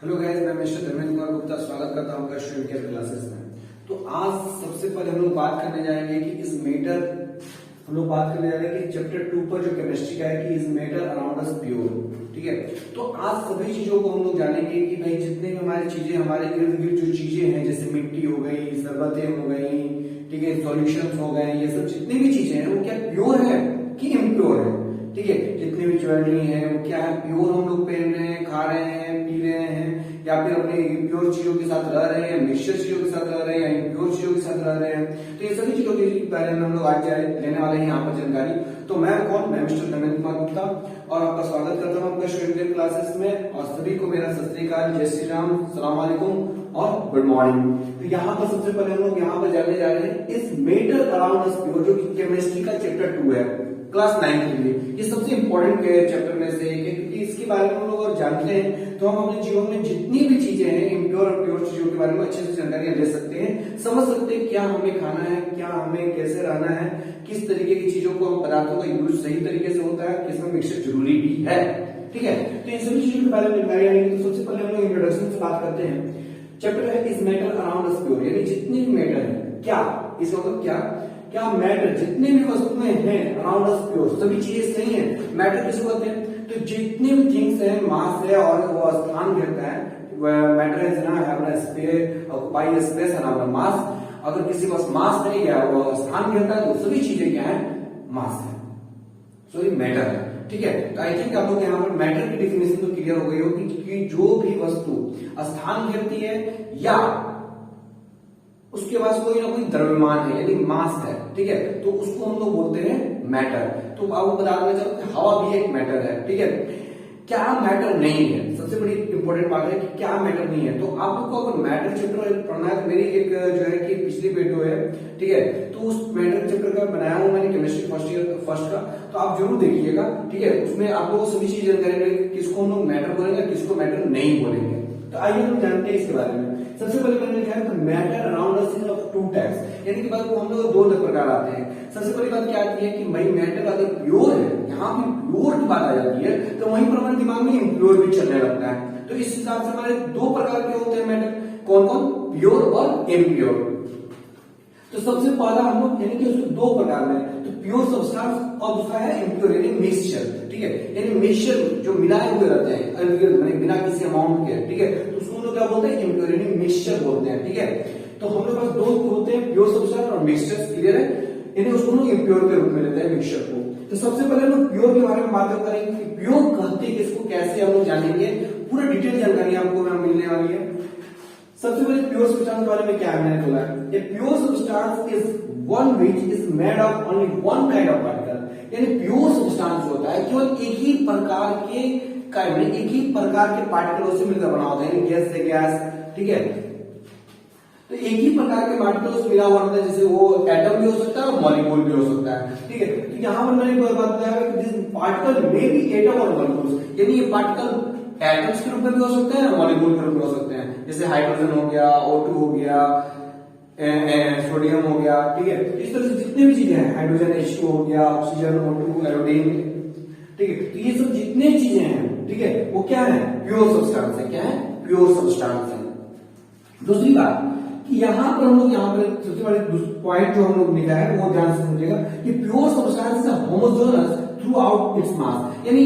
Hello guys, मैं mister Dharmendra Kumar Gupta स्वागत करता हूं आपका स्टूडेंट केयर क्लासेस में। तो आज सबसे पहले हम लोग बात करने जाएंगे कि इस मैटर हम लोग बात करने जा रहे हैं कि चैप्टर 2 पर जो केमिस्ट्री का है कि is matter around us pure. ठीक है, तो आज सभी चीजों को हम लोग जानेंगे कि भाई जितने भी हमारी चीजें हमारे इर्द गिर्द जो चीजें हैं जैसे मिट्टी हो गई, शरबतें हो गई, ठीक है, सॉल्यूशंस हो गए, ये सब जितनी भी चीजें हैं वो क्या प्योर है कि इम्प्योर है। ठीक है, जितनी भी ज्वेलरी है वो क्या है, प्योर हम लोग पहन रहे हैं, खा रहे हैं, पी रहे हैं, या फिर अपने प्योर चीजों के साथ रह रहे हैं, मिक्सचर चीजों के साथ रह रहे हैं या इम्प्योर चीजों के साथ रह रहे हैं। तो ये सभी चीजों के बारे में हम लोग आज लेने वाले हैं यहाँ पर जानकारी। तो मैं कौन, मैं मिस्टर धर्मेंद्र कुमार गुप्ता और आपका स्वागत करता हूँ आपका स्टूडेंट केयर क्लासेस में। और सभी को मेरा सत श्री अकाल, जय श्री राम, सलाम वालेकुम और गुड मॉर्निंग। तो यहाँ पर सबसे पहले हम लोग यहाँ पर जानने जा रहे हैं इस मैटर अराउंड अस प्योर, जो कि केमिस्ट्री का चैप्टर 2 है क्लास 9 के लिए। ये सबसे इंपॉर्टेंट चैप्टर में से एक है क्योंकि इसके बारे में हम लोग अगर जानते हैं तो हम अपने जीवन में जितनी भी चीजें हैं इम्प्योर और प्योर चीजों के बारे में अच्छे से जानकारी ले सकते हैं, समझ सकते हैं क्या हमें खाना है, क्या हमें कैसे रहना है, किस तरीके की चीजों को पदार्थों का यूज सही तरीके से होता है, किसमें मिक्सचर जरूरी भी है। ठीक है, तो इन सभी चीजों के बारे में जानकारी आएगी। तो सबसे पहले हम लोग इंट्रोडक्शन से बात करते हैं। चैप्टर है is matter around us pure, यानी जितने भी मैटर है, क्या इसका मतलब क्या मैटर, जितने भी वस्तुएं हैं अराउंड अस प्योर, सभी चीजें सही हैं। मैटर किसको कहते हैं, तो जितने भी थिंग्स है, मास है और वो स्थान घेरता है, मैटर इज ना have a space, occupy a space and have a mass. अगर किसी पास मास नहीं है, वो स्थान घेरता है, तो सभी चीजें क्या है, मास है, सॉरी मैटर है। ठीक है, तो आई थिंक आप लोग यहाँ पर मैटर की डेफिनेशन तो क्लियर हो गई होगी कि जो भी वस्तु स्थान घेरती है या उसके पास कोई ना कोई द्रव्यमान है यानी मास है, ठीक है, तो उसको हम लोग बोलते हैं मैटर। तो आपको बता देना चाहूँ हवा भी एक मैटर है। ठीक है, क्या मैटर नहीं है, सबसे बड़ी इंपॉर्टेंट बात है कि क्या मैटर नहीं है। तो आप लोग को अगर मैटर चैप्टर पढ़ना है तो मेरी एक जो है कि पिछली वीडियो है, ठीक है, तो उस मैटर चैप्टर का बनाया हूं मैंने केमिस्ट्री फर्स्ट का, तो आप जरूर देखिएगा। ठीक है, उसमें आप लोगों को सभी चीजें जानकारी मिलेगी, किसको हम लोग मैटर बोलेंगे, किसको मैटर नहीं बोलेंगे। तो आइए हम जानते हैं इसके बारे में। सबसे पहले मैंने लिखा है matter around us is of 2 types, यानी कि बात को हम लोग दो प्रकार आते हैं। सबसे पहली बात क्या आती है कि भाई मैटर अगर प्योर है, यहाँ पे प्योर की बात आ जाती है तो वहीं पर हमारे दिमाग में इम्प्योर भी चलने लगता है। तो इस हिसाब से हमारे दो प्रकार के होते हैं मैटर, कौन कौन, प्योर और इम्प्योर। तो सबसे पहला हम लोग यानी कि उसको दो प्रकार में, तो प्योर सब्सटेंस और दूसरा है इम्प्योर यानी मिक्सचर। ठीक है, यानी मिक्सचर जो मिलाए हुए रहते हैं बिना किसी अमाउंट के, ठीक है, तो उसको हम लोग क्या बोलते हैं, इम्प्योर यानी मिक्सचर बोलते हैं। ठीक है, तो हम लोग पास दो होते हैं, प्योर सब्सटेंस और मिक्सचर, क्लियर है, यानी उसको हम लोग इम्प्योर के रूप में लेते हैं मिक्सचर को। तो सबसे पहले हम लोग प्योर के बारे में बात करेंगे कि प्योर कहते हैं किसको, कैसे हम लोग जानेंगे, पूरा डिटेल जानकारी आपको मिलने वाली है। सबसे पहले प्योर सब्सटेंस के बारे में क्या है, मैंने बोला है pure substance is one which is made of only one kind of particle, यानी प्योर सब्सटेंस होता है केवल एक ही प्रकार के एक ही प्रकार के पार्टिकलों से मिलकर बना होता है, गैस से गैस। ठीक है, तो एक ही प्रकार के पार्टिकलों से मिला हुआ होता है, जैसे वो एटम भी हो सकता है और मॉलिक्यूल भी हो सकता है। ठीक है, तो यहाँ पर मैंने बात बताया कि this particle may be atom और मॉलिक्यूल्स, यानी ये पार्टिकल एटम्स के रूप में भी हो सकते हैं, मॉलिक्यूल के रूप में हो सकते हैं, जैसे हाइड्रोजन हो गया, O2 हो गया, सोडियम हो गया। ठीक है, इस तरह से जितने भी चीजें हैं, हाइड्रोजन H2 हो गया, ऑक्सीजन O2, एरोडीन, ठीक है, तो ये सब जितने चीजें हैं, ठीक है, वो क्या है, प्योर सब्सटेंस है। क्या है, प्योर सब्सटेंस है। दूसरी बात कि यहाँ पर हम लोग यहाँ पर सबसे बड़े पॉइंट जो हम लोग लिखा है वो ध्यान से समझिएगा कि pure substance is homogeneous through out its mass, यानी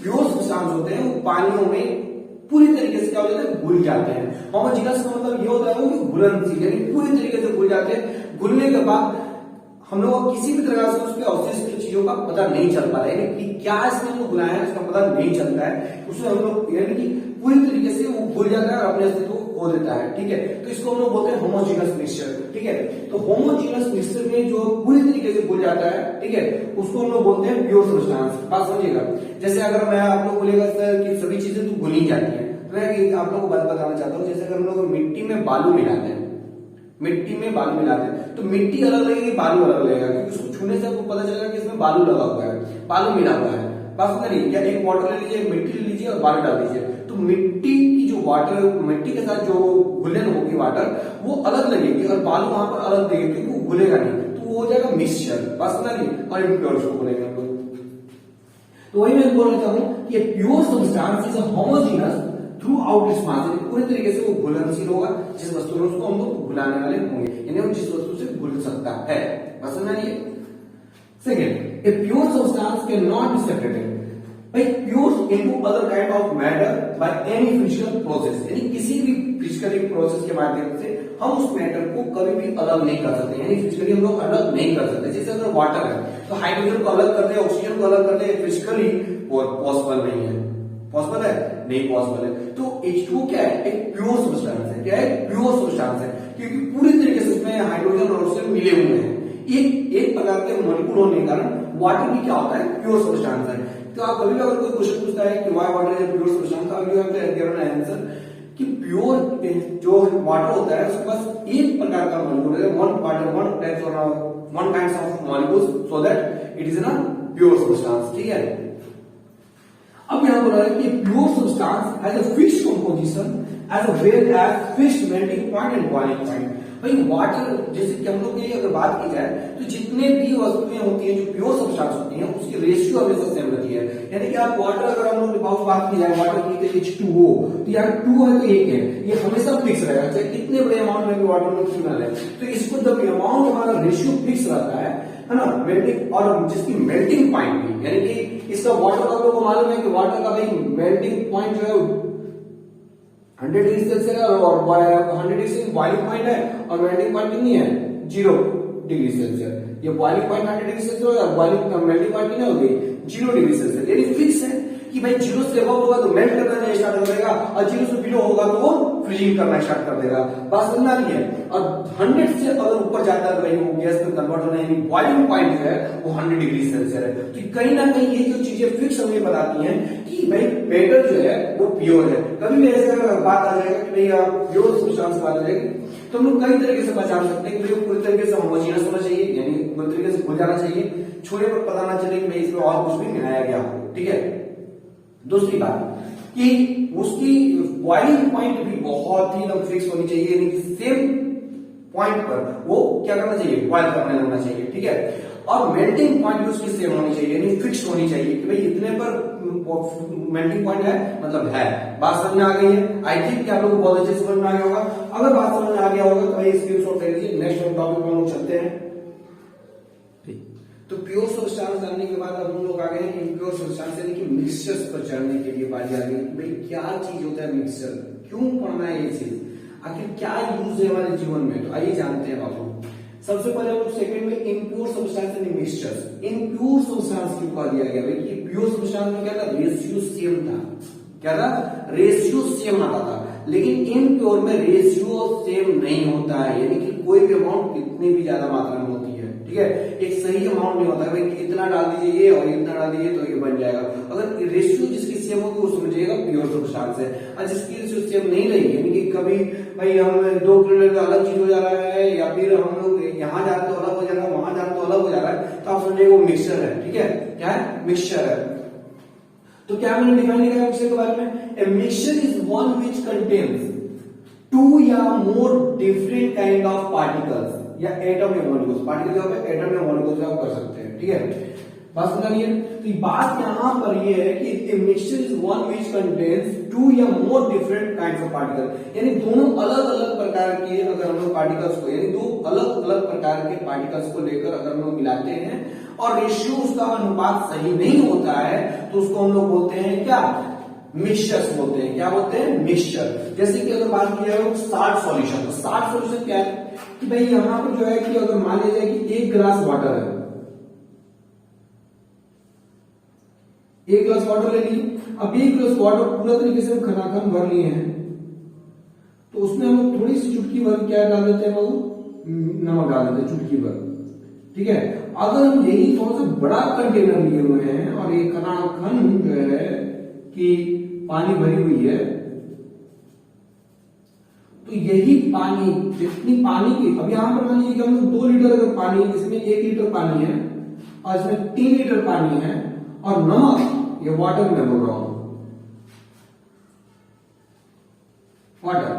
प्योर सब्सटेंस होते हैं वो पानियों में पूरी तरीके से क्या हो जाता है, घुल जाते हैं। होमोजेनस का मतलब ये होता है कि घुलनशील, यानी पूरी तरीके से घुल जाते हैं। घुलने के बाद हम लोग को किसी भी तरह से उसके अवशिष्ट चीजों का पता नहीं चल पा रहा है, यानी कि क्या इसमें हम लोग घुलाया है उसका पता नहीं चलता है। उसमें हम लोग यानी कि पूरी तरीके से वो घुल जाता है और अपने अस्तित्व को खो देता है। ठीक है, तो इसको हम लोग बोलते हैं होमोजेनस मिक्सचर। ठीक है, तो होमोजेनस मिक्सचर में जो पूरी तरीके से घुल जाता है, ठीक है, उसको हम लोग बोलते हैं प्योर सब्सटेंस। बात समझिएगा, जैसे अगर मैं आप लोग बोलेगा सर कि सभी चीजें तो घुल ही जाती है, तो मैं आप लोग को बात बताना चाहता हूँ, जैसे अगर हम लोग मिट्टी में बालू मिलाते हैं, मिट्टी में बालू मिलाते हैं तो मिट्टी अलग लगेगी, बालू अलग लगेगा, क्योंकि उसको छूने से आपको पता चलेगा कि इसमें बालू लगा हुआ है, बालू मिला हुआ है। बस नहीं, या एक वाटर ले लीजिए, मिट्टी ले लीजिए और बालू डाल दीजिए, तो मिट्टी की जो वाटर, मिट्टी के साथ जो घुलन होगी वाटर, वो अलग लगेगी और बालू वहां पर अलग लगेगी, क्योंकि वो घुलेगा नहीं, तो वो हो जाएगा मिक्सचर। बस नहीं, और इम्प्योर उसको बोलेंगे हम लोग। तो वही मैं बोलना चाहूँ कि pure substance is homogeneous through out its mass, पूरी तरीके से वो घुलनशील होगा जिस वस्तु में उसको हम लोग घुलाने वाले होंगे, यानी वो जिस वस्तु से घुल सकता है। समझ में आइए। Second, a pure substance can not be separated by fused into other kind of matter by any physical process, यानी किसी भी फिजिकली प्रोसेस के माध्यम से हम उस मैटर को कभी भी अलग नहीं कर सकते, यानी फिजिकली हम लोग अलग नहीं कर सकते। जैसे अगर वाटर है तो हाइड्रोजन को अलग कर दे, ऑक्सीजन को अलग कर दे, फिजिकली पॉसिबल नहीं है। पॉसिबल है? नहीं पॉसिबल है। तो H2O क्या है? एक प्योर सब्सटेंस है। क्या है? प्योर सब्सटेंस है, क्योंकि पूरी तरीके से इसमें हाइड्रोजन और ऑक्सीजन मिले हुए हैं। एक प्रकार के मॉलिक्यूल होने के कारण वाटर भी क्या होता है? प्योर सब्सटेंस है। तो आप कभी अगर कोई क्वेश्चन पूछता है कि why water is pure substance, तो you have to give an answer कि प्योर जो वाटर होता है उसके पास एक प्रकार का मॉलिक्यूल है, one kind of molecules, so that it is a pure substance. ठीक है। अब यहां बोला है कि pure substance has a fixed composition as well as fixed melting point and boiling point. भाई वाटर, जैसे कि हम लोग की अगर बात की जाए तो जितने भी वस्तुएं होती हैं जो प्योर सब्सटेंस होती हैं उसकी रेशियो हमेशा सेम रहती है। यानी कि आप वाटर, अगर हम लोग बात की जाए वाटर की, तो H2O, तो यार 2 है तो 1 है, ये हमेशा फिक्स रहेगा, चाहे कितने बड़े अमाउंट में भी वाटर में क्यों ना ले। तो इसको जब अमाउंट हमारा रेशियो फिक्स रहता है ना, मेल्टिंग, और जिसकी मेल्टिंग पॉइंट भी, यानी कि इसका वाटर का लोगों को मालूम है कि वाटर का भाई मेल्टिंग पॉइंट जो है 100 डिग्री सेल्सियस है, और 100 डिग्री सेल्सियस बॉइलिंग पॉइंट है, और मेल्टिंग पॉइंट कितनी है? 0 डिग्री सेल्सियस। ये बॉइलिंग पॉइंट 100 डिग्री सेल्सियस होगा, बॉइलिंग मेल्टिंग पॉइंट कितना होगी? 0 डिग्री सेल्सियस। यानी फिक्स है कि भाई 0 से अबव होगा तो मेल्ट करना स्टार्ट कर देगा, और 0 से बिलो होगा तो वो फ्रीजिंग करना स्टार्ट कर देगा। बात समझना नहीं है। और 100 से अगर ऊपर जाता है तो भाई वो गैस में कन्वर्ट होना, यानी बॉइलिंग पॉइंट जो है वो 100 डिग्री सेल्सियस है। तो कहीं ना कहीं ये जो चीजें फिक्स हमें बताती हैं कि भाई मैटर जो है वो प्योर है। कभी भी ऐसे बात आ जाएगा कि भाई प्योर सब्सटेंस बात आ जाएगी तो हम लोग कई तरीके से पहचान सकते हैं कि भाई पूरी तरीके से होमोजेनियस होना चाहिए, यानी पूरी तरीके से घुल जाना चाहिए, छूने पर पता ना चले कि भाई इसमें और कुछ भी मिलाया गया हो। ठीक है। दूसरी बात कि उसकी बॉइलिंग पॉइंट भी बहुत ही एकदम फिक्स होनी चाहिए, यानी कि सेम पॉइंट पर वो क्या करना चाहिए? बॉइल करने लगना चाहिए। ठीक है। और मेल्टिंग पॉइंट भी उसकी सेम होनी चाहिए, यानी फिक्स होनी चाहिए कि भाई इतने पर मेल्टिंग पॉइंट है, मतलब है। बात समझ में आ गई है? आई थिंक कि आप लोगों को बहुत अच्छे समझ में आ गया होगा। अगर बात समझ में आ गया होगा तो भाई स्क्रीनशॉट ले लीजिए। नेक्स्ट टॉपिक पर हम लोग चलते हैं। तो प्योर सब्सटेंस जानने के बाद अब हम लोग आ गए हैं इम्प्योर सब्सटेंस, यानी कि मिक्सचर्स पर चढ़ने के लिए बारी आ गई। भाई क्या चीज होता है मिक्सचर, क्यों पढ़ना है ये चीज, आखिर क्या यूज है हमारे जीवन में, तो आइए जानते हैं बाबू। सबसे पहले हम लोग सेकंड में impure substance and mixtures. Impure substance क्यों कहा दिया गया? भाई कि प्योर सब्सटेंस में क्या था? रेशियो सेम था। क्या था? रेशियो सेम आता था। लेकिन इम्प्योर में रेशियो सेम नहीं होता है, यानी कि कोई भी अमाउंट कितनी भी ज्यादा मात्रा में होती है। ठीक है। एक सही अमाउंट नहीं होता है भाई इतना डाल दीजिए ये और इतना डाल दीजिए तो ये बन जाएगा। अगर रेशियो जिसकी सेम होगी वो समझिएगा प्योर सब्सटेंस है, और जिसकी रेशियो सेम नहीं रहेगी, यानी कि कभी भाई हम 2 किलोमीटर अलग चीज हो जा रहा है, या फिर हम लोग यहाँ जा रहे तो अलग हो जा रहा है, वहां जा रहे तो अलग हो जा रहा है, तो आप समझिएगा वो मिक्सचर है। ठीक है। क्या है? मिक्सचर है। तो क्या मैंने डिफाइन किया मिक्सचर के बारे में? A mixture is one which contains 2 या more different kind of particles या एटम या मॉलिक्यूल्स। पार्टिकल क्या है? एटम या मॉलिक्यूल्स आप कर सकते हैं। ठीक है। बात समझिए। तो बात यहां पर ये है कि a mixture is one which contains 2 या more different kinds of particle, यानी दोनों अलग अलग प्रकार के, अगर हम लोग पार्टिकल्स को, यानी 2 अलग अलग प्रकार के पार्टिकल्स को लेकर अगर हम लोग मिलाते हैं और रेशियो उसका अनुपात सही नहीं होता है तो उसको हम लोग बोलते हैं क्या? मिक्सचर्स बोलते हैं। क्या बोलते हैं? मिक्सचर। जैसे कि अगर बात की जाए साल्ट सॉल्यूशन, तो साल्ट सॉल्यूशन क्या है कि भाई यहां पर जो है कि अगर मान लिया जाए कि 1 गिलास वाटर है, 1 गिलास वाटर ले ली। अब 1 गिलास वाटर पूरा तरीके से खनाखन भर लिए हैं, तो उसमें हम लोग थोड़ी सी चुटकी भर क्या डाल देते हैं बाबू? नमक डाल देते हैं, चुटकी भर। ठीक है। अगर हम यही थोड़ा सा बड़ा कंटेनर लिए हुए हैं और ये खनाखन जो है कि पानी भरी हुई है, तो यही पानी, जितनी पानी की, अब यहां पर मान लीजिए कि हम लोग 2 लीटर अगर पानी, इसमें 1 लीटर पानी है और इसमें 3 लीटर पानी है, और नमक, ये वाटर में बोल रहा हूं, वाटर।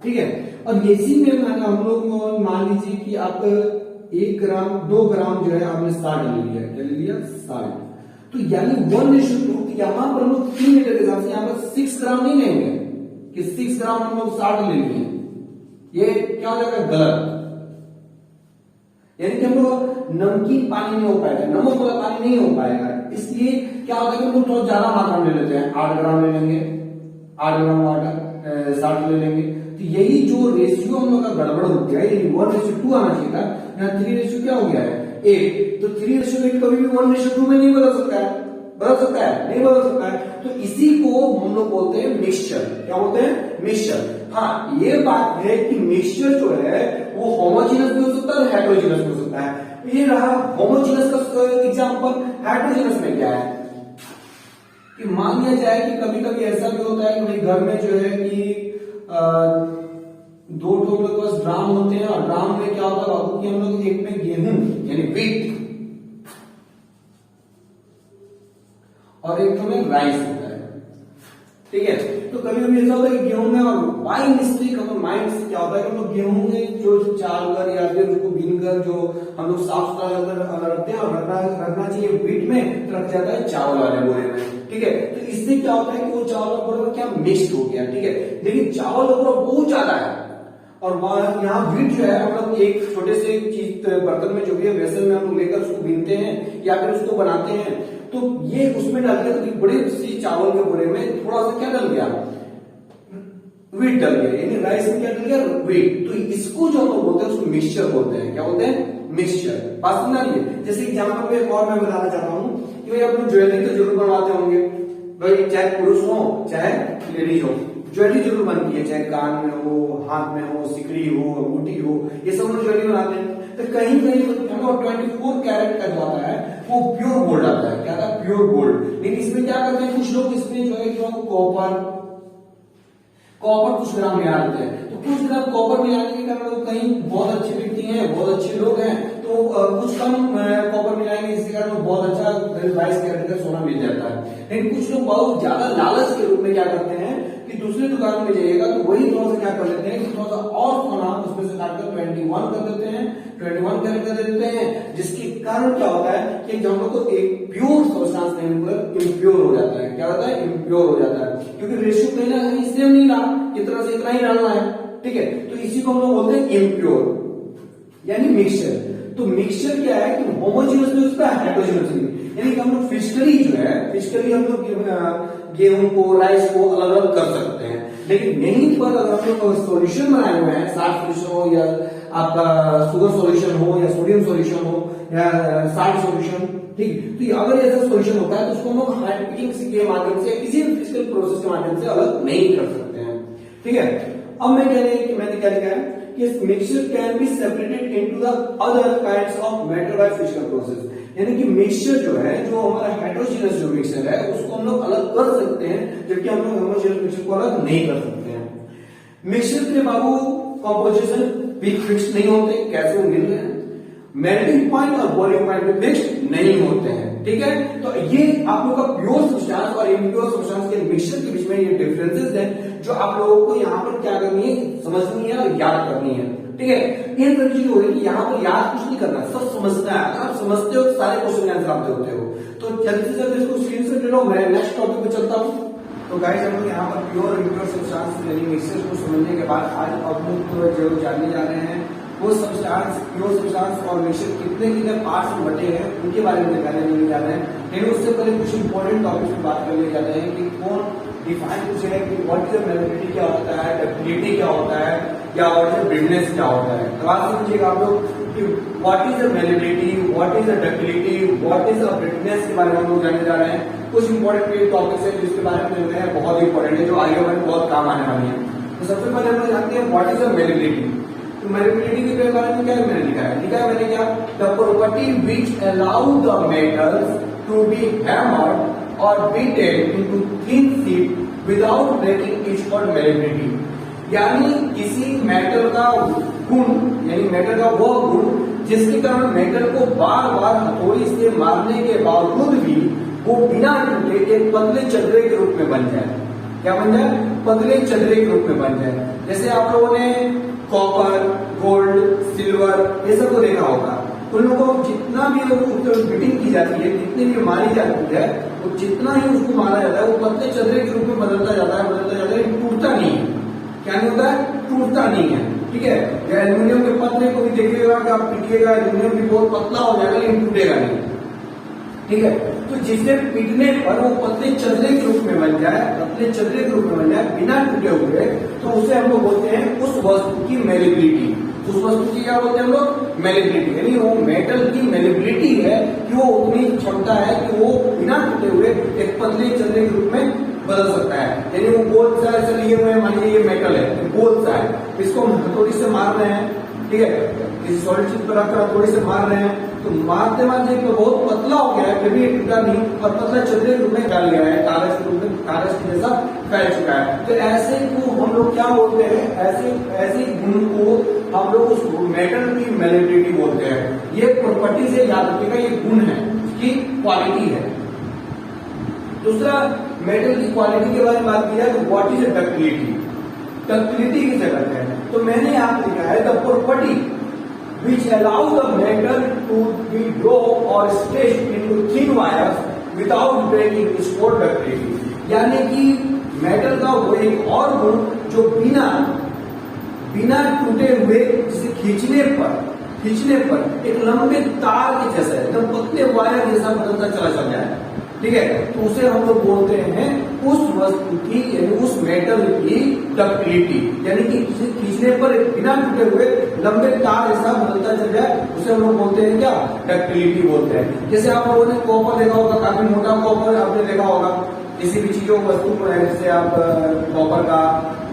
ठीक है। और इसी में मैंने हम लोग मान लीजिए कि आप 1 ग्राम 2 ग्राम जो है आपने साल्ट ले लिया। क्या ले लिया? साल्ट। तो यानी 1:2, यहां पर हम लोग 3 लीटर के हिसाब से यहां पर 6 ग्राम नहीं लेंगे, कि 6 ग्राम हम लोग साल्ट ले लिए, ये क्या हो जाएगा गलत। यानी कि हम लोग नमकीन पानी नहीं हो पाएगा, नमक वाला पानी नहीं हो पाएगा, इसलिए क्या होता है कि हम लोग थोड़ा ज्यादा मात्रा में ले लेते हैं, 8 ग्राम ले लेंगे, 8 ग्राम वाटर साल्ट ले लेंगे। तो यही जो रेशियो हम लोग का गड़बड़ हो गया है, 1:2 आना चाहिए था, यहाँ 3:, क्या हो गया है 8। तो 3:8 कभी भी 1:2 में नहीं बदल सकता है, बदल सकता है नहीं बदल सकता है। तो इसी को हम लोग बोलते हैं मिक्सचर। क्या बोलते हैं? मिक्सचर। हाँ, ये बात है कि मिक्सचर जो है वो होमोजेनस भी हो सकता है और हेटेरोजेनस भी हो सकता है। ये रहा होमोजेनस का एग्जांपल। हेटेरोजेनस में क्या है कि मान लिया जाए कि कभी कभी ऐसा भी होता है कि भाई घर में जो है कि 2 ठो के पास ड्राम होते हैं, और ड्राम में क्या होता है बाबू कि हम लोग एक में गेहूं यानी व्हीट और एक में राइस होता है, ठीक है। तो कभी कभी ऐसा होता है कि गेहूं में, और बाई मिस्टेक हम माइंड से क्या होता है कि हम लोग गेहूं में जो चाल कर या फिर उसको बीन कर जो हम लोग साफ सुथरा रखते हैं और रखना चाहिए व्हीट में, तो रख जाता है चावल वाले बोरे में, ठीक है। तो इससे क्या होता है कि वो चावल वाले बोरे में क्या मिक्स हो गया, ठीक है। लेकिन चावल बोरा बहुत ज्यादा है, और यहाँ व्हीट जो है हम लोग एक छोटे से चीज बर्तन में जो भी है वेसल में हम लोग लेकर उसको बीनते हैं या फिर उसको बनाते हैं, तो ये उसमें डाल दिया, तो बड़े सी चावल के बोरे में थोड़ा सा क्या डल गया, व्हीट डल गया, यानी राइस में क्या डल गया, व्हीट। तो इसको जो हम लोग बोलते हैं उसको मिक्सचर बोलते हैं। क्या बोलते हैं? मिक्सचर। बात समझ रही है? जैसे एग्जाम्पल में एक और मैं बताना चाहता हूँ कि भाई आप लोग ज्वेलरी तो जरूर बनवाते होंगे भाई, चाहे पुरुष हो चाहे लेडीज हो, ज्वेलरी जरूर बनती है, चाहे कान में हो, हाथ में हो, सिकड़ी हो, अंगूठी हो, ये सब लोग ज्वेलरी बनाते हैं। तो कहीं कहीं 24 कैरेट का जो आता है वो प्योर गोल्ड आता है। क्या आता है? Pure gold. लेकिन इसमें क्या करते हैं कुछ लोग, इसमें जो है कि कॉपर कुछ ग्राम मिला देते हैं। तो कुछ ग्राम कॉपर मिलाने के कारण कहीं बहुत अच्छे व्यक्ति हैं, बहुत अच्छे लोग हैं, तो कुछ कम कॉपर मिलाएंगे, इसके कारण बहुत अच्छा 22 कैरेट का सोना मिल जाता है। लेकिन कुछ लोग बहुत ज्यादा लालच के रूप में क्या करते हैं कि दूसरी दुकान में जाइएगा तो वही थोड़ा सा क्या कर लेते हैं कि थोड़ा सा और सोना उसमें से काटकर 21 कर देते हैं, 21 कैरेट कर देते हैं, जिसके कारण क्या होता है कि हम लोग को एक प्योर सब्सटेंस नहीं मिलकर इम्प्योर हो जाता है। क्या होता है? इम्प्योर हो जाता है, क्योंकि रेशियो कहीं ना कहीं सेम नहीं रहा, इतना से इतना ही डालना है, ठीक है। तो इसी को हम लोग बोलते हैं इम्प्योर यानी मिक्सचर। तो मिक्सचर क्या है कि होमोजेनस में उसका हेटेरोजेनस नहीं, यानी कि हम लोग फिजिकली जो है फिजिकली हम लोग गेहूं को राइस को अलग अलग कर सकते हैं, लेकिन यहीं पर अगर हम लोग सॉल्यूशन बनाए हुए हैं, साल्ट सॉल्यूशन हो या आपका शुगर सॉल्यूशन हो या सोडियम सॉल्यूशन हो या साल्ट सॉल्यूशन, ठीक। तो अगर ऐसा सॉल्यूशन होता है तो उसको हम लोग हाइड्रोलिक के माध्यम से किसी भी फिजिकल प्रोसेस के माध्यम से अलग नहीं कर सकते हैं, ठीक है। अब मैंने क्या लिखा है कि mixture can be separated into the other kinds of matter by physical process, यानी कि मिक्सचर जो है, जो हमारा हेटेरोजेनस जो मिक्सचर है उसको हम लोग अलग कर सकते हैं, जबकि हम लोग होमोजेनस मिक्सचर को अलग नहीं कर सकते हैं। मिक्सचर के बाबू कंपोजिशन फिक्स नहीं होते, कैसे वो मिल रहे हैं, मेल्टिंग पॉइंट और बॉइलिंग पॉइंट भी फिक्स नहीं होते हैं, ठीक है। तो ये आप लोग का प्योर सब्सटेंस और इम्प्योर सब्सटेंस के मिक्सचर के बीच में ये डिफरेंसेस हैं जो आप लोगों को यहाँ पर क्या करनी है, समझनी है और याद करनी है, ठीक है। ये चीज हो रही है कि यहाँ पर याद कुछ नहीं करना, सब समझना है। अगर आप समझते हो तो सारे क्वेश्चन आंसर आप होते हो। तो जल्दी से जल्दी इसको स्क्रीनशॉट ले लो, मैं नेक्स्ट टॉपिक पे चलता हूँ। तो गाइस हम लोग यहाँ पर प्योर इम्प्योर सब्सटेंस यानी मिक्सचर को समझने के बाद आज अब लोग जो जानने जा रहे हैं वो सब्सटेंस, प्योर सब्सटेंस और मिक्सचर कितने पार्ट्स में बटे हैं उनके बारे में जानने जा रहे हैं। लेकिन उससे पहले कुछ इंपॉर्टेंट टॉपिक्स की बात करने जाते हैं कि कौन डिफाइन कुछ है कि व्हाट इज मेलेबिलिटी क्या होता है, डक्टिलिटी क्या होता है, या व्हाट इज ब्रिटनेस क्या होता है। तो बात समझिएगा आप लोग कि what is a malleability, what is a ductility, what is a brittleness के बारे में हम लोग जानने जा रहे हैं। कुछ इंपॉर्टेंट टॉपिक्स है जिसके बारे में जो है बहुत इंपॉर्टेंट है, जो आगे में बहुत काम आने वाली है। तो सबसे पहले हम लोग जानते हैं व्हाट इज अ मेलेबिलिटी। तो मेलेबिलिटी के बारे में क्या मैंने लिखा है मैंने क्या, the property which allow the metals to be hammered और beaten into thin sheet without breaking is called malleability. यानी किसी मेटल का गुण, यानी मेटल का वो गुण जिसके कारण मेटल को बार बार हथौड़ी से मारने के बावजूद भी वो बिना टूटे एक पतले चदरे के रूप में बन जाए। क्या बन जाए? पतले चदरे के रूप में बन जाए। जैसे आप लोगों ने कॉपर, गोल्ड, सिल्वर ये सब को देखा होगा। उन लोगों को जितना भी फिटिंग की जाती है, जितनी भी मारी जाती है, वो जितना ही उसको मारा जाता है वो पतले चदरे के रूप में बदलता जाता है, लेकिन टूटता नहीं है। क्या नहीं होता है? टूटता नहीं है। ठीक है, एल्यूमिनियम के पतले को भी देखिएगा कि आप पीटिएगा, एल्यूमिनियम भी बहुत पतला हो जाएगा लेकिन टूटेगा नहीं। ठीक है, तो जिसे पीटने पर वो पतले चदरे के रूप में बन जाए, पतले चदरे के रूप में बन जाए बिना टूटे हुए, तो उसे हम लोग बोलते हैं उस वस्तु की मेलेबिलिटी। उस वस्तु की क्या बोलते हैं हम लोग? मेलेबिलिटी। यानी वो मेटल की मेलेबिलिटी है कि वो उतनी क्षमता है कि वो बिना टूटे हुए एक पतले चदरे के रूप में बदल सकता है। यानी वो गोल सा ऐसा लिए हुए, मान लीजिए ये मेटल है, गोल सा है, इसको हम हथौड़ी से मार रहे हैं। ठीक है, किसी सॉलिड चीज पर रखकर हथौड़ी से मार रहे हैं, तो मारते मारते तो बहुत पतला हो गया है, फिर भी ये टूटा नहीं और पतला चदरे के रूप में फैल गया है, कागज के रूप में, कागज के जैसा फैल चुका है। तो ऐसे को हम लोग क्या बोलते हैं? ऐसे गुण को हम लोग उस मेटल की मेलेबिलिटी बोलते हैं। ये प्रॉपर्टी से याद रखिएगा, ये गुण है, इसकी क्वालिटी है। दूसरा, मेटल की क्वालिटी के बारे में बात की जाए तो व्हाट इज डक्टिलिटी? डक्टिलिटी किसे कहते हैं? तो मैंने यहाँ लिखा है the property which allow the metal to be drawn or stretched into thin wires without breaking is called ductility। यानी कि मेटल का वो एक और गुण जो बिना टूटे हुए, जिसे खींचने पर एक लंबे तार के जैसा है, एकदम पतले वायर जैसा बदलता चला जाए। ठीक है, तो उसे हम लोग बोलते हैं उस वस्तु की, यानी उस मेटल की डक्टिलिटी। यानी कि इसे खींचने पर बिना टूटे हुए लंबे तार जैसा बदलता चल जाए, उसे हम लोग बोलते हैं क्या? डक्टिलिटी बोलते हैं। जैसे आप लोगों ने कॉपर देखा होगा, काफी मोटा कॉपर आपने देखा होगा, किसी भी चीजों वस्तु को, जैसे आप कॉपर का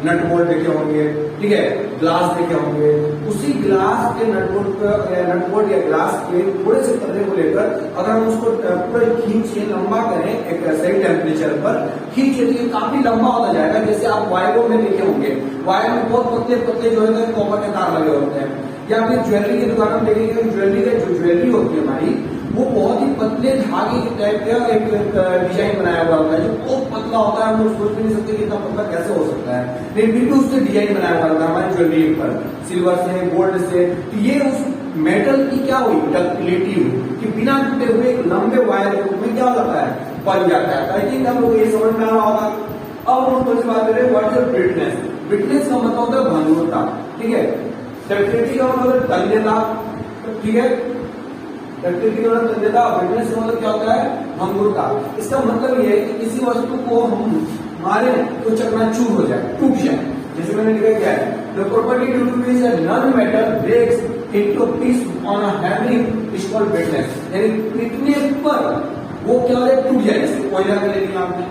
नट बोल्ट देखे होंगे। ठीक है, ग्लास देखे होंगे, उसी ग्लास के नट बोल्ट या ग्लास के थोड़े से पतले को लेकर अगर हम उसको पूरा खींचे, लंबा करें, एक सही टेम्परेचर पर खींचे तो ये काफी लंबा होता जाएगा। जैसे आप वायरों में देखे होंगे, वायर में बहुत पतले पतले जो है कॉपर के तार लगे होते हैं। या फिर ज्वेलरी की दुकान में देखेंगे, ज्वेलरी होती है हमारी, वो बहुत ही पतले धागे के टाइप का एक डिजाइन बनाया हुआ होता है, जो बहुत पतला होता है। हम लोग सोच भी नहीं सकते कि इतना पतला कैसे हो सकता है, लेकिन फिर भी उससे डिजाइन बनाया हुआ होता है हमारी ज्वेलरी पर, सिल्वर से, गोल्ड से। तो ये उस मेटल की क्या हुई? डक्टिलिटी हुई कि बिना टूटे हुए एक लंबे वायर के रूप में क्या हो जाता है? बन जाता है। आई थिंक हम लोग ये समझ में आ रहा होगा। अब हम थोड़ी सी बात करें व्हाट इज ब्रिटनेस। ब्रिटनेस का मतलब होता है भंगुरता। ठीक है, डक्टिलिटी का मतलब तन्यता। ठीक है, डक्टिलिटी का मतलब तन्यता, ब्रिटनेस का मतलब क्या होता है? भंगुरता। इसका मतलब ये है कि किसी वस्तु को हम मारे तो चकनाचूर हो जाए, टूट जाए। जैसे मैंने लिखा क्या है, the property due to which a non metal breaks into piece on a hammering is called brittleness. यानी पीटने पर वो क्या हो जाए? टूट जाए। जैसे कोयला को ले लिया आपने,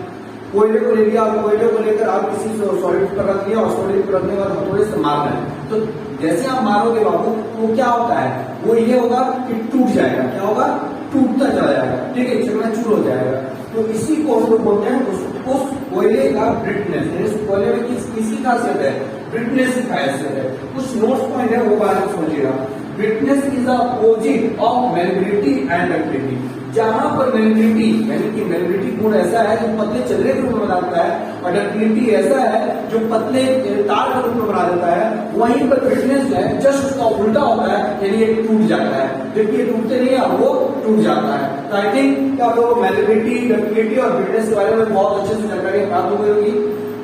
कोयले को ले लिया, आप कोयले को लेकर आप किसी सॉलिड पर रख लिया और सॉलिड पर रखने के बाद हथौड़े से मार रहे हैं, तो जैसे आप मारोगे बाबू तो क्या होता है? वो ये होगा कि टूट जाएगा। क्या होगा? टूटता चला जाएगा। ठीक है, चकनाचूर हो जाएगा। तो इसी को हम लोग बोलते हैं उस कोयले का ब्रिटनेस। कोयले में किसी खासियत है? ब्रिटनेस की खासियत है। कुछ नोट्स पॉइंट है, वो बारे में समझिएगा। Brittleness is opposite of malleability and ductility. जहां पर मेलेबिलिटी यानी कि मेलेबिलिटी गुण ऐसा है जो पतले चदरे के रूप में बनाता है, और डक्टिलिटी ऐसा है जो पतले तार के रूप में बना देता है, वहीं पर ब्रिटनेस जो है जस्ट उसका उल्टा होता है, यानी ये टूट जाता है। जबकि ये टूटते नहीं है, वो टूट जाता है। तो आई थिंक क्या लोग मेलेबिलिटी, डक्टिलिटी और ब्रिटनेस के बारे में बहुत अच्छे से जानकारी प्राप्त हो गई होगी।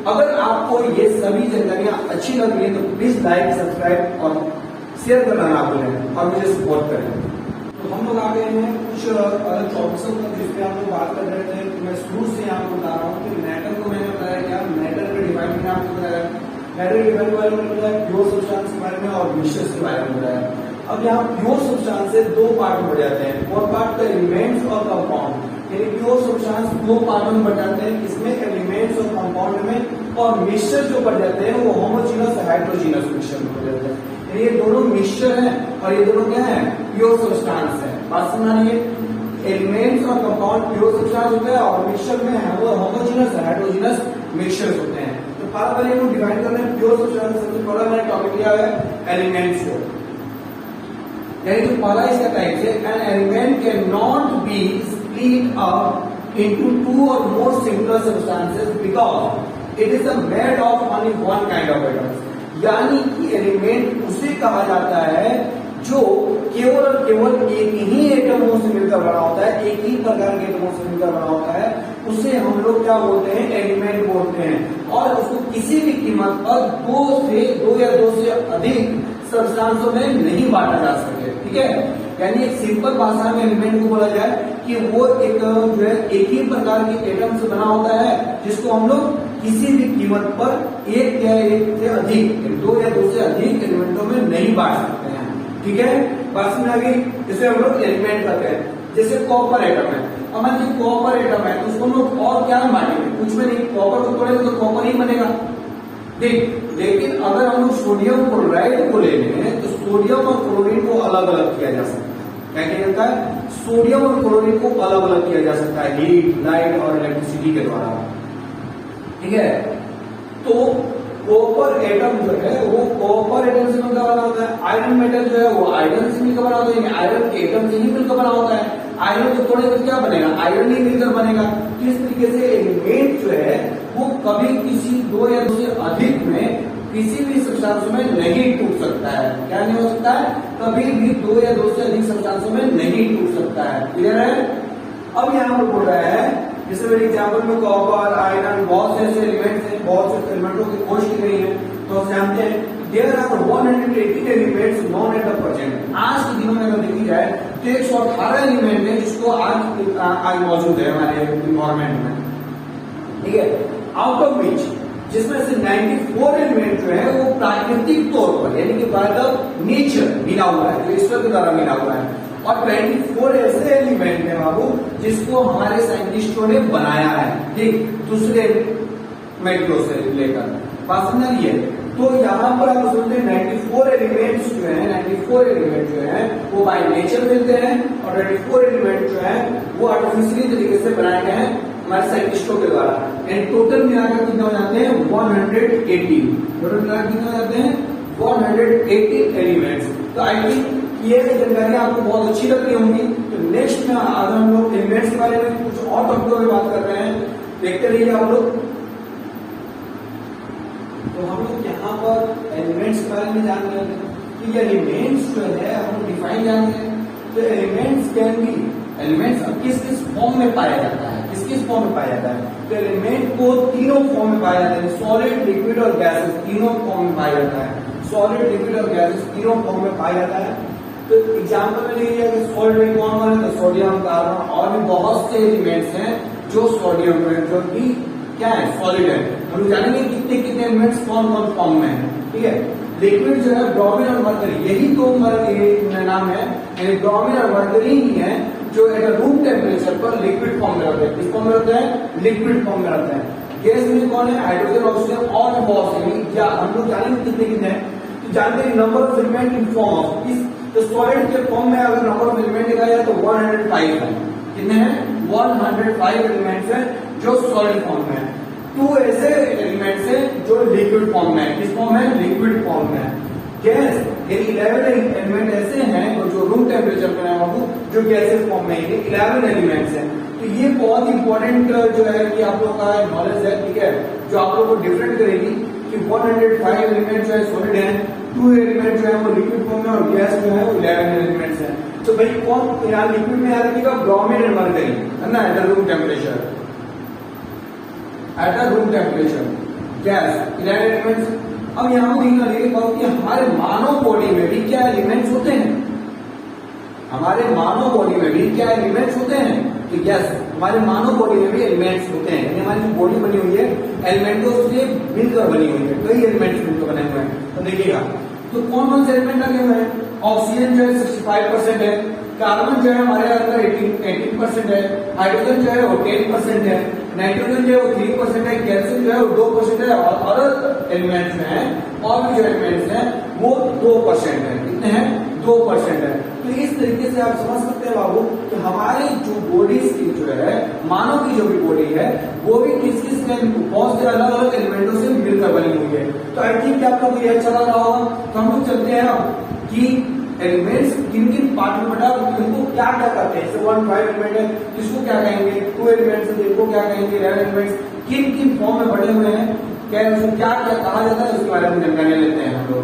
अगर आपको ये सभी जानकारियां अच्छी लग रही है तो प्लीज लाइक, सब्सक्राइब और शेयर करना ना भूलें और मुझे सपोर्ट करें। तो हम लोग आ गए हैं कुछ अलग टॉपिक्स पर जिसपे हम लोग बात कर रहे थे। तो मैं शुरू से आपको बता रहा हूँ कि मैटर को मैंने बताया क्या, मैटर का डिफाइन मैंने आपको बताया, मैटर डिफाइन के बारे में बताया, प्योर सब्सटेंस के बारे में और मिक्सचर्स के बारे में बताया। अब यहाँ प्योर सब्सटेंस दो पार्ट में बढ़ जाते हैं, और पार्ट का एलिमेंट्स और कंपाउंड। यानी प्योर सब्सटेंस दो पार्ट में बढ़ जाते हैं, इसमें एलिमेंट्स और कंपाउंड में, और मिक्सचर जो बढ़ जाते हैं वो होमोजीनस हाइड्रोजीनस मिक्सचर में हो जाते हैं। ये दोनों मिक्सचर हैं और ये दोनों क्या है? प्योर सब्सटेंस है। बात समझ आइए, एलिमेंट्स और कंपाउंड प्योर सब्सटेंस होता है और मिक्सचर में है वो होमोजीनस हाइड्रोजीनस मिक्सचर्स होते हैं। तो पहले को डिफाइन करना है प्योर सब्सटेंस। सबसे पहला मैंने टॉपिक लिया है एलिमेंट्स को, यानी कि पहला इसका टाइप से an element can not be split up into two और more similar substances because it is made of only one kind of atoms. यानी कि एलिमेंट उसे कहा जाता है जो केवल और केवल एक ही एटमों से मिलकर बना होता है, एक ही प्रकार के एटमों से मिलकर बना होता है, उसे हम लोग क्या बोलते हैं, एलिमेंट बोलते हैं। और उसको किसी भी कीमत पर दो या दो से अधिक सब्सटेंसों में नहीं बांटा जा सके, ठीक है। यानी एक सिंपल भाषा में एलिमेंट को बोला जाए कि वो एक जो है एक ही प्रकार के एटम से बना होता है, जिसको हम लोग किसी भी कीमत पर एक या एक से अधिक, दो या दो से अधिक एलिमेंटों में नहीं बांट सकते हैं, ठीक है। बात समझ आ गई। इसे हम लोग एलिमेंट कहते हैं। जैसे कॉपर एटम है, अब मान लीजिए कॉपर एटम है तो उसको हम लोग और क्या बांटेंगे, कुछ में नहीं, कॉपर को तोड़ेंगे तो कॉपर ही बनेगा, ठीक। लेकिन अगर हम लोग सोडियम क्लोराइड को ले लें तो सोडियम और क्लोरीन को अलग अलग किया जा सकता है। क्या किया जाता है, सोडियम और क्लोरीन को अलग अलग किया जा सकता है हीट, लाइट और इलेक्ट्रिसिटी के द्वारा, ठीक है। तो कॉपर एटम जो है वो कॉपर एटम से मिलकर बना होता है। आयरन मेटल जो है वो आयरन से मिलकर बना होता है, आयरन के एटम से ही मिलकर बना होता है। आयरन को तोड़े तो क्या बनेगा, आयरन ही मिलकर बनेगा। तो इस तरीके से एलिमेंट जो है वो कभी किसी दो या दो से अधिक में किसी भी सब्सटेंस में नहीं टूट सकता है। क्या नहीं हो सकता है, कभी भी दो या दो से अधिक सब्सटेंस में नहीं टूट सकता है। क्लियर है। अब यहाँ पर बोल रहा है, जैसे मेरे एग्जाम्पल में कॉपर, आयरन, बहुत से ऐसे एलिमेंट्स हैं, बहुत से एलिमेंटों की खोज की गई है। तो हम जानते हैं there are 180 elements known at the present. आज के दिनों में अगर देखी जाए तो 118 एलिमेंट है जिसको आज मौजूद है हमारे एनवायरमेंट में, ठीक है। आउट ऑफ विच जिसमें से 94 एलिमेंट जो है वो प्राकृतिक तौर पर यानी कि बाय द नेचर मिला हुआ है, जो ईश्वर के द्वारा मिला हुआ है। और 24 ऐसे एलिमेंट है बाबू जिसको हमारे साइंटिस्टों ने बनाया है, ठीक, दूसरे मेटरों से लेकर। बात समझ रही है। तो यहाँ पर आप सुनते हैं 94 एलिमेंट्स जो है, 94 एलिमेंट जो है वो बाय नेचर मिलते हैं, और 94 एलिमेंट जो है वो आर्टिफिशियली तरीके से बनाए गए हैं हमारे साइंटिस्टों के द्वारा। एंड टोटल मिलाकर कितने हो जाते हैं, 180। टोटल मिलाकर कितने हो जाते हैं, 180 एलिमेंट्स। तो आई थिंक ये जानकारी आपको बहुत अच्छी लग रही होंगी। तो नेक्स्ट में अगर हम लोग एलिमेंट्स के बारे में कुछ और टॉपिकों में बात कर रहे हैं, देखते रहिए आप लोग। तो हम लोग यहाँ पर एलिमेंट्स के बारे में जान रहे हैं कि एलिमेंट्स जो है हम डिफाइन जानते हैं। तो एलिमेंट्स कैन बी, एलिमेंट्स किस किस फॉर्म में पाया जाता है, किस किस फॉर्म में पाया जाता है। तो एलिमेंट को तीनों फॉर्म में पाया जाता है, सॉलिड, लिक्विड और गैसेस, तीनों फॉर्म में पाया जाता है। सॉलिड, लिक्विड और गैसेस तीनों फॉर्म में पाया जाता है। तो एग्जाम्पल में लीजिए कि सॉलिड में कौन कौन है, तो सोडियम, कार्बन और भी बहुत से एलिमेंट्स हैं जो सोडियम में, जो कि क्या है, सॉलिड है। हम जानेंगे कितने कितने एलिमेंट्स कौन कौन फॉर्म में है, ठीक है। लिक्विड जो है ब्रोमीन और मरकरी, यही तो नाम है, यानी ब्रोमीन और मरकरी ही है जो एट रूम टेम्परेचर पर लिक्विड फॉर्म में रहते हैं। किस फॉर्म में रहते हैं, लिक्विड फॉर्म में रहते हैं। गैस में कौन है, हाइड्रोजन, ऑक्सीजन और भी बहुत से, क्या हम लोग जानेंगे कितने कितने हैं। तो जानते हैं number of element in form of इस, तो सॉलिड के फॉर्म में अगर नंबर ऑफ एलिमेंट देखा जाए तो 105 है। कितने हैं, 105 एलिमेंट्स हैं जो सॉलिड फॉर्म में है। 2 ऐसे एलिमेंट्स हैं जो लिक्विड फॉर्म में है। किस फॉर्म में, लिक्विड फॉर्म में है। गैस यानी 11 एलिमेंट ऐसे हैं जो रूम टेम्परेचर पर है बाबू, जो गैसेस फॉर्म में है। 11 एलिमेंट्स हैं। तो ये बहुत इंपॉर्टेंट जो है कि आप लोगों का नॉलेज है, ठीक है, जो आप लोगों को डिफरेंट करेगी कि 105 एलिमेंट जो है सॉलिड है, 2 एलिमेंट जो है वो लिक्विड फॉर्म में, और गैस जो है वो 11 एलिमेंट्स हैं। तो भाई कौन यहाँ लिक्विड में याद रखिएगा, ब्रोमीन एंड मरकरी, है ना, at the room temperature, at the room temperature. Gas 11 elements. अब यहाँ पर देखना देखिए कि हमारे मानव बॉडी में भी क्या एलिमेंट्स होते हैं, हमारे मानव बॉडी में भी क्या एलिमेंट्स होते हैं। तो यस, हमारे मानव बॉडी में भी एलिमेंट्स होते हैं, यानी हमारी जो बॉडी बनी हुई है एलिमेंटों से मिलकर बनी हुई है, कई एलिमेंट्स मिलकर बने हुए हैं। तो देखिएगा तो कौन कौन से एलिमेंट लगे हुए हैं। ऑक्सीजन जो है 65% है, कार्बन जो है हमारे अंदर 18% है, हाइड्रोजन जो है वो 10% है, नाइट्रोजन जो है वो 3% है, कैल्शियम जो है वो 2% है, और अदर एलिमेंट्स में है और भी जो एलिमेंट्स हैं वो 2% है। कितने हैं, 2% है। तो इस तरीके से आप समझ सकते हैं बाबू कि हमारी जो बॉडीज की जो है, मानव की जो भी बॉडी है वो भी किस किस बहुत से अलग अलग एलिमेंटों से मिलकर बनी हुई है। तो आई थिंक आप लोग ये अच्छा लग रहा होगा। तो हम लोग चलते हैं अब कि एलिमेंट्स किन किन पार्ट में बटा, इनको क्या क्या कहते हैं। जैसे 105 एलिमेंट है, किसको क्या कहेंगे, 2 एलिमेंट्स है, इनको क्या कहेंगे, 11 एलिमेंट्स किन किन फॉर्म में बने हुए हैं, क्या उसको क्या क्या कहा जाता है, उसके बारे में जानकारी लेते हैं हम लोग।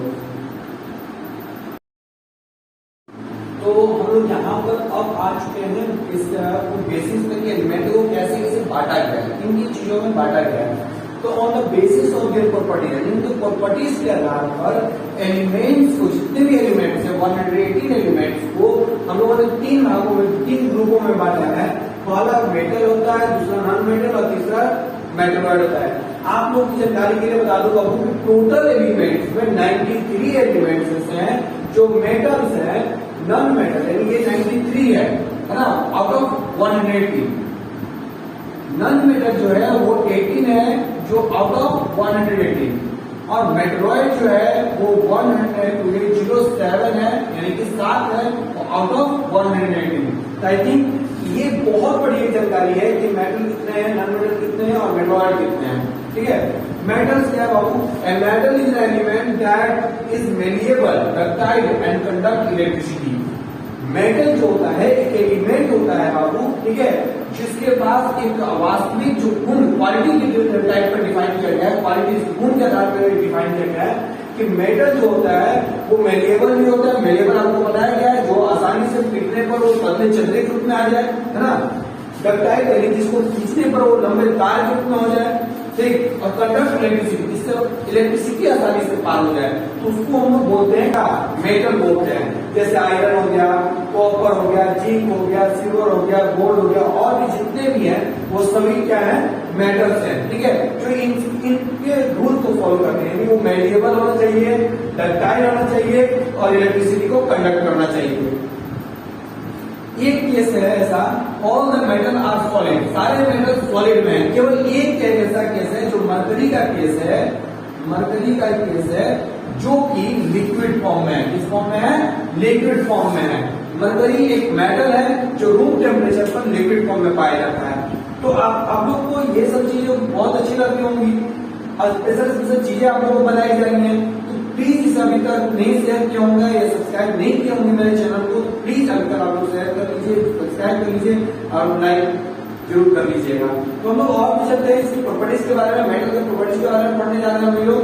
तो हम लोग यहाँ पर अब आ चुके हैं इस बेसिस में कि एलिमेंट को कैसे कैसे बांटा गया है, किन किन चीजों में बांटा गया है। तो on the basis of their property, इनके प्रॉपर्टीज के आधार पर एलिमेंट्स को, जितने भी एलिमेंट्स है 118 एलिमेंट्स को हम लोगों ने 3 भागों में, 3 ग्रुपों में बांटा है। पहला मेटल होता है, दूसरा नॉन मेटल और तीसरा मेटलॉइड होता है। आप लोग की जानकारी के लिए बता दूं कि टोटल एलिमेंट्स में 93 एलिमेंट्स हैं जो मेटल्स हैं, नॉन मेटल यानी ये 93 है ना, आउट ऑफ 180। नॉन मेटल जो है वो 18 है, जो आउट ऑफ 118, और मेटलॉइड जो है वो 107 है, यानी कि 7 है, आउट ऑफ 118। तो आई थिंक ये बहुत बड़ी जानकारी है कि मेटल कितने हैं, नॉन मेटल कितने हैं और मेटलॉइड कितने हैं। ठीक है, मेटल्स क्या है बाबू? A metal is an element that is malleable, ductile and conduct electricity. Metal जो होता है एक एलिमेंट होता है बाबू, ठीक है, जिसके पास एक वास्तविक जो गुण, क्वालिटी के टाइप पर डिफाइन किया गया है, क्वालिटी गुण के आधार पर डिफाइन किया गया है कि मेटल जो होता है वो मेलिएबल भी होता है। मेलिएबल आपको बताया गया है, जो आसानी से पीटने पर वो पतले चंद्रे के रूप में आ जाए, है ना। डक्टाइल यानी जिसको खींचने पर वो लंबे तार के रूप में हो जाए, ठीक। और कंडक्ट इलेक्ट्रिसिटी, जिससे इलेक्ट्रिसिटी आसानी से पार हो जाए, तो उसको हम लोग बोलते हैं क्या? मेटल बोलते हैं। जैसे आयरन हो गया, कॉपर हो गया, जिंक हो गया, सिल्वर हो गया, गोल्ड हो गया, और भी जितने भी हैं वो सभी क्या है? मेटल्स हैं। ठीक है, जो इनके रूल को फॉलो करते हैं, वो मेलिएबल होना चाहिए, डक्टाइल होना चाहिए और इलेक्ट्रिसिटी को कंडक्ट करना चाहिए। एक केस है ऐसा, all the metal are solid, सारे मेटल सॉलिड में है। केवल एक ऐसा केस है जो मरकरी का केस है, मरकरी का केस है जो कि लिक्विड फॉर्म में है। किस फॉर्म में है? लिक्विड फॉर्म में है। मरकरी एक मेटल है जो रूम टेम्परेचर पर लिक्विड फॉर्म में पाया जाता है। तो आप लोग को ये सब चीजें बहुत अच्छी लगती होंगी, स्पेशल चीजें आप लोगों को बताई जाएंगी। तो प्लीज इसे अभी तक नहीं शेयर किया होंगे या सब्सक्राइब नहीं किया होंगे मेरे चैनल को, तो प्लीज अभी तक आप लोग शेयर कर लीजिए, सब्सक्राइब कर लीजिए और लाइक जरूर कर लीजिएगा। तो हम लोग और भी चलते हैं इसकी प्रॉपर्टीज के बारे में, मेटल के प्रॉपर्टीज के बारे में पढ़ने जा रहे हैं हम लोग।